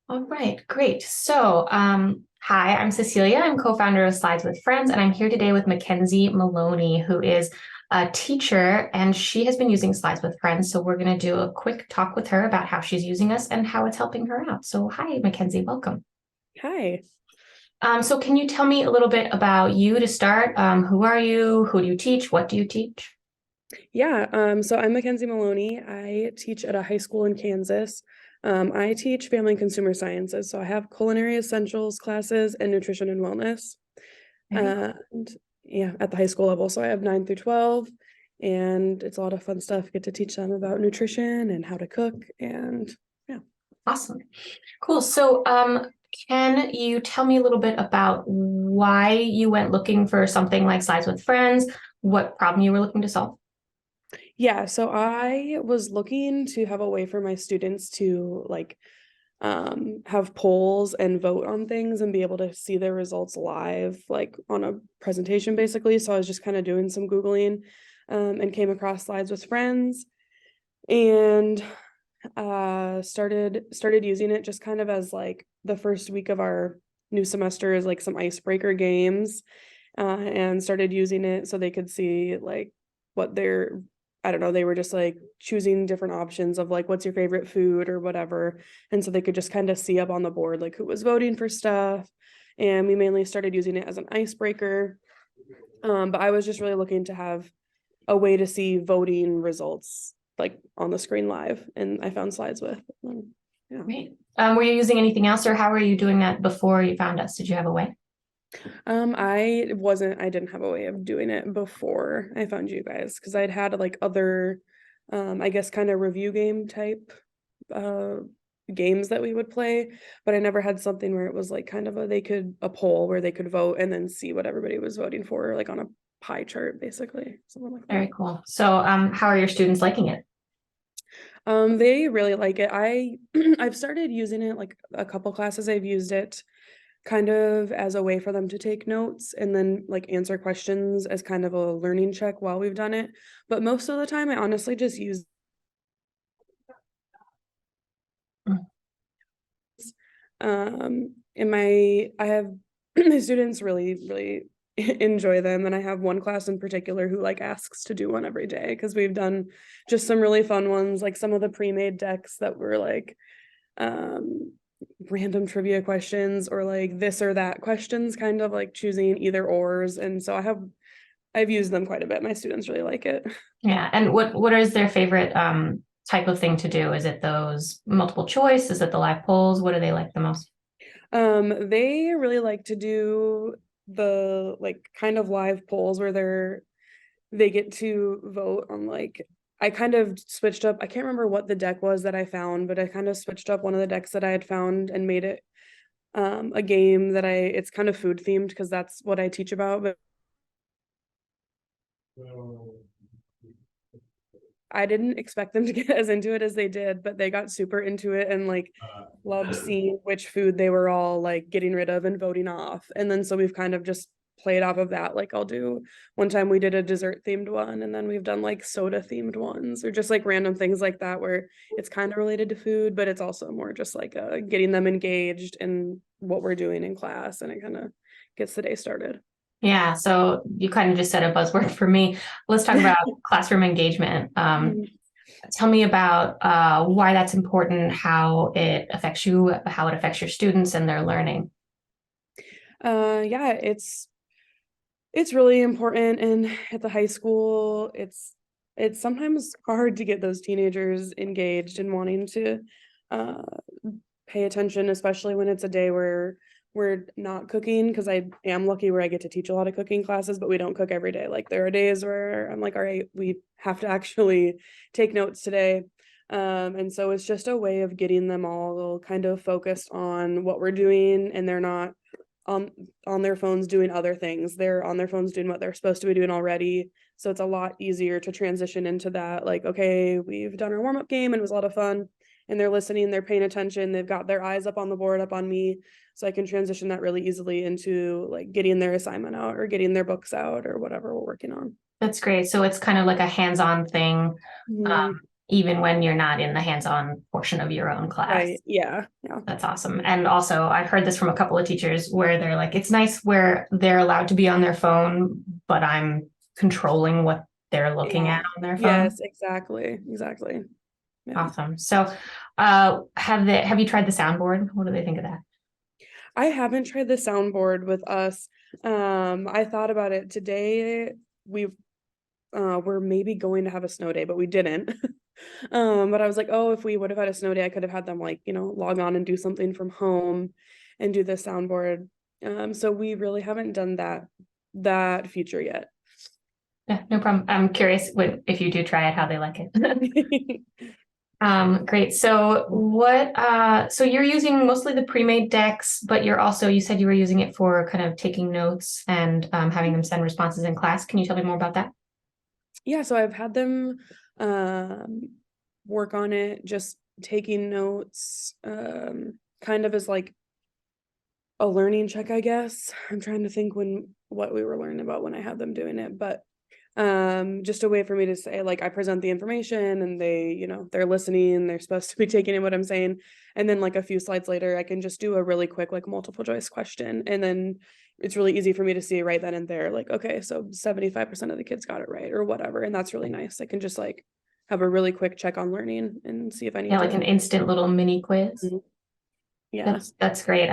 All right, great. So, hi, I'm Cecilia. I'm co-founder of Slides with Friends, and I'm here today with Mackenzie Moloney, who is a teacher, and she has been using Slides with Friends. So we're going to do a quick talk with her about how she's using us and how it's helping her out. So, hi, Mackenzie, welcome. Hi. So can you tell me a little bit about you to start? Who are you? Who do you teach? What do you teach? So I'm Mackenzie Moloney. I teach at a high school in Kansas. I teach family and consumer sciences. So I have culinary essentials classes and nutrition and wellness. Very And yeah, at the high school level. So I have 9 through 12, and it's a lot of fun stuff. Get to teach them about nutrition and how to cook. And yeah. awesome. Cool. So, can you tell me a little bit about why you went looking for something like Slides with Friends? What problem you were looking to solve? Yeah, so I was looking to have a way for my students to have polls and vote on things and be able to see their results live, like on a presentation, basically. So I was just kind of doing some Googling and came across Slides with Friends and started using it just kind of as like the first week of our new semester is like some icebreaker games, and started using it so they could see like what their I don't know, they were just like choosing different options of like what's your favorite food or whatever. And so they could just kind of see up on the board like who was voting for stuff. And we mainly started using it as an icebreaker. But I was just really looking to have a way to see voting results like on the screen live. And I found Slides with. Yeah. Great. Were you using anything else, or how were you doing that before you found us? Did you have a way? I didn't have a way of doing it before I found you guys because I'd had like other, I guess kind of review game type uh games that we would play, but I never had something where it was like kind of a poll where they could vote and then see what everybody was voting for, like on a pie chart, basically, something like that. Very cool. So, how are your students liking it? They really like it. I've started using it like a couple classes I've used it kind of as a way for them to take notes and then like answer questions as kind of a learning check while we've done it. But most of the time, I honestly just use in my I have my students really enjoy them, and I have one class in particular who like asks to do one every day because we've done just some really fun ones, like some of the pre-made decks that were like um random trivia questions or like this or that questions, kind of like choosing either ors. And so I've used them quite a bit. My students really like it. Yeah. And what is their favorite type of thing to do? Is it those multiple choice? Is it the live polls? What do they like the most? They really like to do the like kind of live polls where they get to vote on like I kind of switched up. I can't remember what the deck was that I found, but I kind of switched up one of the decks that I had found and made it a game that it's kind of food themed because that's what I teach about. But I didn't expect them to get as into it as they did, but they got super into it and like loved seeing which food they were all like getting rid of and voting off. And then so we've kind of just played off of that. Like I'll do one time we did a dessert themed one, and then we've done like soda themed ones or just like random things like that where it's kind of related to food, but it's also more just like getting them engaged in what we're doing in class, and it kind of gets the day started. Yeah, so you kind of just said a buzzword for me. Let's talk about classroom engagement. Tell me about why that's important, how it affects you, how it affects your students and their learning. Yeah, it's really important, and at the high school it's sometimes hard to get those teenagers engaged and wanting to uh pay attention, especially when it's a day where we're not cooking, because I am lucky where I get to teach a lot of cooking classes, but we don't cook every day. Like there are days where I'm like, all right, we have to actually take notes today. And so it's just a way of getting them all kind of focused on what we're doing, and they're not on on their phones doing other things. They're on their phones doing what they're supposed to be doing already. So it's a lot easier to transition into that. Like, okay, we've done our warm-up game and it was a lot of fun. And they're listening, they're paying attention, they've got their eyes up on the board, up on me. So I can transition that really easily into like getting their assignment out or getting their books out or whatever we're working on. That's great. So it's kind of like a hands-on thing. Mhm. even when you're not in the hands-on portion of your own class. Right. Yeah. Yeah. That's awesome. And also, I've heard this from a couple of teachers where they're like, it's nice where they're allowed to be on their phone, but I'm controlling what they're looking Yeah. at on their phone. Yes, exactly. Exactly. Yeah. Awesome. So, have you tried the soundboard? What do they think of that? I haven't tried the soundboard with us. I thought about it today. We we're maybe going to have a snow day, but we didn't. But I was like, oh, if we would have had a snow day, I could have had them like, log on and do something from home and do the soundboard. So we really haven't done that feature yet. Yeah, no problem. I'm curious if you do try it, how they like it. Great. So so you're using mostly the pre-made decks, but you said you were using it for kind of taking notes and having them send responses in class. Can you tell me more about that? Yeah, so I've had them work on it, just taking notes, kind of as like a learning check, I guess. I'm trying to think what we were learning about when I had them doing it, but just a way for me to say, like, I present the information and they're listening, they're supposed to be taking in what I'm saying, and then like a few slides later I can just do a really quick like multiple choice question, and then it's really easy for me to see right then and there, like, okay, so 75% of the kids got it right or whatever, and that's really nice. I can just like have a really quick check on learning and see if I Yeah, need like an to. instant little mini quiz. Mhm. Yeah. That's great.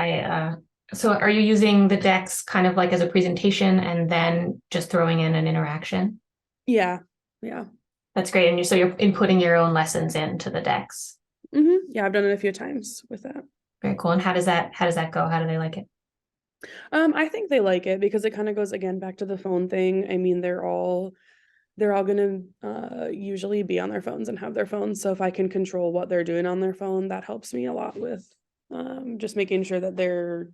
So are you using the decks kind of like as a presentation and then just throwing in an interaction? Yeah. Yeah. That's great. And so you're inputting your own lessons into the decks. Yeah, I've done it a few times with that. Very cool. And how does that go? How do they like it? I think they like it because it kind of goes again back to the phone thing. I mean, they're all gonna usually be on their phones and have their phones. So if I can control what they're doing on their phone, that helps me a lot with just making sure that they're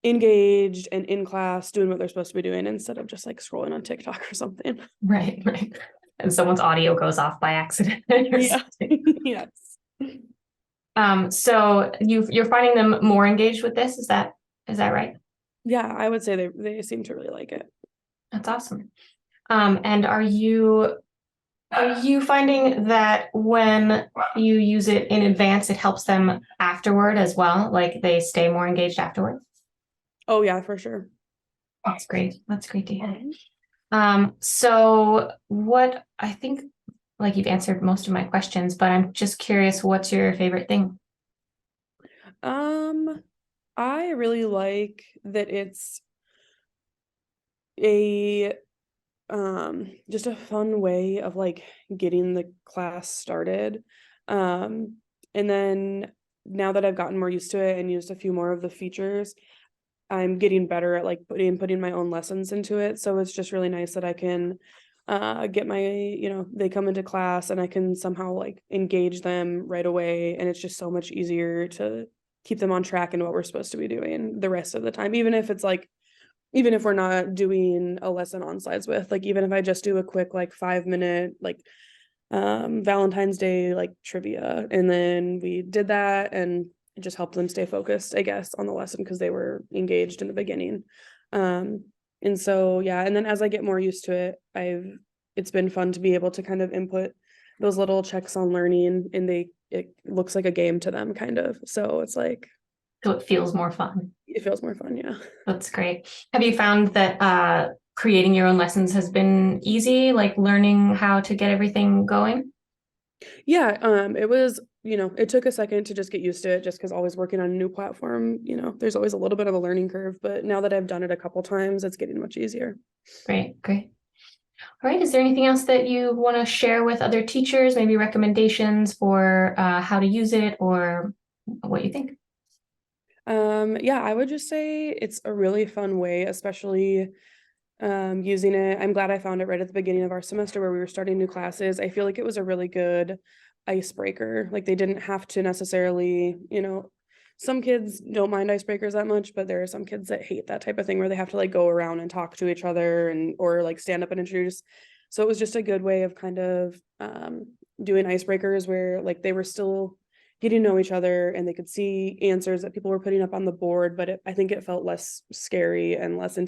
engaged and in class doing what they're supposed to be doing instead of just like scrolling on TikTok or something. Right, right. And someone's audio goes off by accident or Yeah. something. Yes. So you're finding them more engaged with this? Is that right? Yeah, I would say they seem to really like it. That's awesome. And are you finding that when you use it in advance, it helps them afterward as well? Like they stay more engaged afterward? Oh yeah, for sure. That's great. That's great to hear. So what I think, like you've answered most of my questions, but I'm just curious, what's your favorite thing? Um, I really like that it's a just a fun way of like getting the class started. Um, and then now that I've gotten more used to it and used a few more of the features, I'm getting better at like putting my own lessons into it. So it's just really nice that I can get they come into class and I can somehow like engage them right away, and it's just so much easier to keep them on track and what we're supposed to be doing the rest of the time, even if we're not doing a lesson on slides with, like, even if I just do a quick like 5 minute like Valentine's Day like trivia, and then we did that and it just helped them stay focused, I guess, on the lesson because they were engaged in the beginning. And so yeah, and then as I get more used to it, it's been fun to be able to kind of input those little checks on learning, and it looks like a game to them kind of. So it's like So it feels more fun. it feels more fun, yeah. That's great. Have you found that creating your own lessons has been easy, like learning how to get everything going? Yeah, it took a second to just get used to it just because always working on a new platform, there's always a little bit of a learning curve, but now that I've done it a couple times, it's getting much easier. Great, great. All right. Is there anything else that you want to share with other teachers? Maybe recommendations for how to use it or what you think? Yeah, I would just say it's a really fun way, especially using it. I'm glad I found it right at the beginning of our semester where we were starting new classes. I feel like it was a really good icebreaker. Like they didn't have to necessarily, some kids don't mind icebreakers that much, but there are some kids that hate that type of thing where they have to like go around and talk to each other or like stand up and introduce. So it was just a good way of kind of doing icebreakers where like they were still getting to know each other and they could see answers that people were putting up on the board, but I think it felt less scary and less